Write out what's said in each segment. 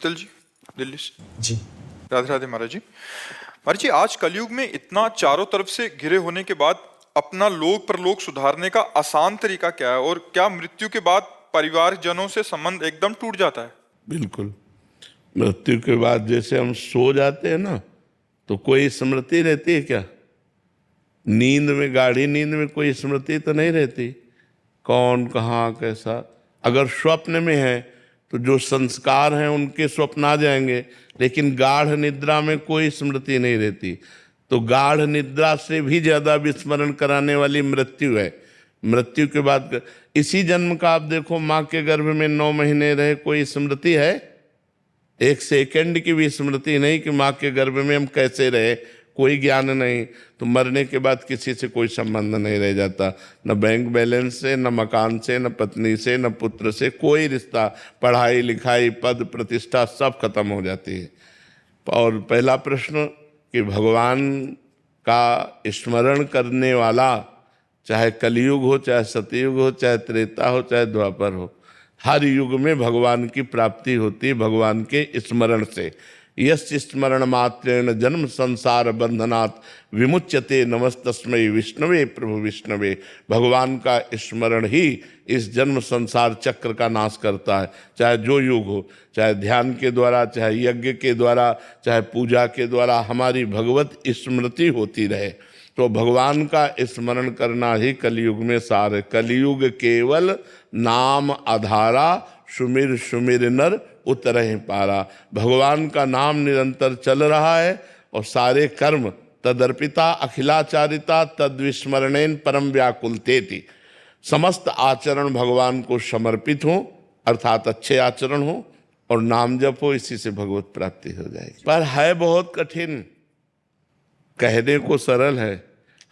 मित्तल जी, दिल्ली से। जी। राधे राधे महाराज जी। महाराज जी, आज कलयुग में इतना चारों तरफ से घिरे होने के बाद अपना लोक परलोक सुधारने का आसान तरीका क्या है, और क्या मृत्यु के बाद परिवार जनों से संबंध एकदम टूट जाता है? बिल्कुल। मृत्यु के बाद जैसे हम सो जाते हैं ना, तो कोई स्मृति रहती है क्या? नींद में, गाढ़ी नींद में कोई स्मृति तो नहीं रहती, कौन कहाँ कैसा। अगर स्वप्न में है तो जो संस्कार हैं उनके स्वप्न आ जाएंगे, लेकिन गाढ़ निद्रा में कोई स्मृति नहीं रहती। तो गाढ़ निद्रा से भी ज्यादा विस्मरण कराने वाली मृत्यु है। मृत्यु के बाद इसी जन्म का आप देखो, माँ के गर्भ में 9 महीने रहे, कोई स्मृति है? एक सेकंड की भी स्मृति नहीं कि माँ के गर्भ में हम कैसे रहे, कोई ज्ञान नहीं। तो मरने के बाद किसी से कोई संबंध नहीं रह जाता, न बैंक बैलेंस से, न मकान से, न पत्नी से, न पुत्र से, कोई रिश्ता। पढ़ाई लिखाई, पद प्रतिष्ठा सब खत्म हो जाती है। और पहला प्रश्न कि भगवान का स्मरण करने वाला, चाहे कलयुग हो, चाहे सतयुग हो, चाहे त्रेता हो, चाहे द्वापर हो, हर युग में भगवान की प्राप्ति होती है भगवान के स्मरण से। यस्य स्मरण मात्रेण जन्म संसार बंधनात् विमुच्यते नमस्तस्मै विष्णवे प्रभु विष्णवे। भगवान का स्मरण ही इस जन्म संसार चक्र का नाश करता है। चाहे जो युग हो, चाहे ध्यान के द्वारा, चाहे यज्ञ के द्वारा, चाहे पूजा के द्वारा हमारी भगवत स्मृति होती रहे। तो भगवान का स्मरण करना ही कलयुग में सार है। कलयुग केवल नाम आधारा, सुमिर सुमिर नर उतरहि पारा। भगवान का नाम निरंतर चल रहा है और सारे कर्म तदर्पिता अखिलाचारिता तद्विस्मरणेन परम व्याकुलतेति। समस्त आचरण भगवान को समर्पित हो, अर्थात अच्छे आचरण हो और नाम जप हो, इसी से भगवत प्राप्ति हो जाएगी। पर है बहुत कठिन, कहने को सरल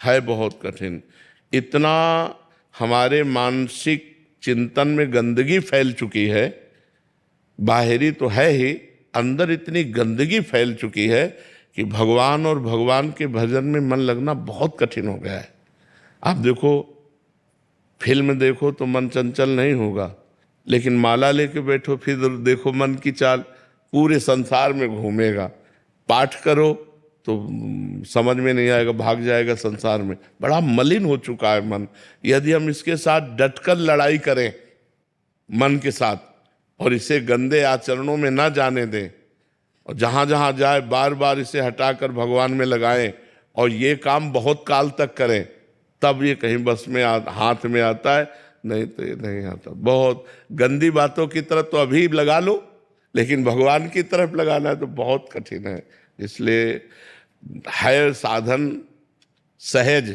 है बहुत कठिन। इतना हमारे मानसिक चिंतन में गंदगी फैल चुकी है, बाहरी तो है ही, अंदर इतनी गंदगी फैल चुकी है कि भगवान और भगवान के भजन में मन लगना बहुत कठिन हो गया है। आप देखो, फिल्म देखो तो मन चंचल नहीं होगा, लेकिन माला लेके बैठो फिर देखो मन की चाल पूरे संसार में घूमेगा। पाठ करो तो समझ में नहीं आएगा, भाग जाएगा संसार में। बड़ा मलिन हो चुका है मन। यदि हम इसके साथ डटकर लड़ाई करें मन के साथ और इसे गंदे आचरणों में ना जाने दें, और जहाँ जहाँ जाए बार बार इसे हटाकर भगवान में लगाएं और ये काम बहुत काल तक करें, तब ये कहीं बस में हाथ में आता है, नहीं तो ये नहीं आता। बहुत गंदी बातों की तरफ तो अभी लगा लो, लेकिन भगवान की तरफ लगाना है तो बहुत कठिन है। इसलिए है साधन सहज,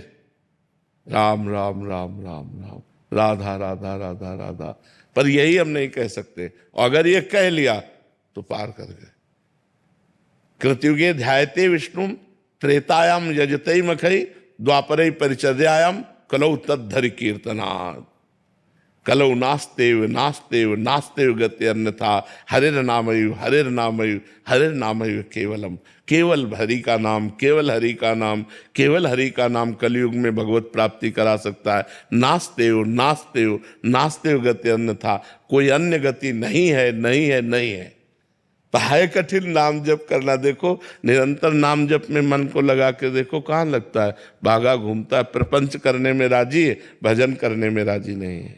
राम राम राम राम राम, राधा राधा राधा राधा। पर यही हम नहीं कह सकते, अगर ये कह लिया तो पार कर गए। कृतयुगे ध्यायते विष्णु त्रेतायाम यजते मखई द्वापरे परिचर्यायाम कलौ तद्धरि कीर्तनात्। कलौ नास्तेव नास्तेव नास्तेव गति अन्यथा हरिर नामयु हरिर नामयु हरिर नामयु केवलम। केवल हरि का नाम, केवल हरि का नाम, केवल हरि का नाम कलयुग में भगवत प्राप्ति करा सकता है। नास्तेव नास्तेव नास्तेव गति अन्यथा, कोई अन्य गति नहीं है, नहीं है, नहीं है। तो है कठिन नाम जप करना। देखो, निरंतर नाम जप में मन को लगा के देखो, कहाँ लगता है, भागा घूमता है। प्रपंच करने में राजी है, भजन करने में राजी नहीं है।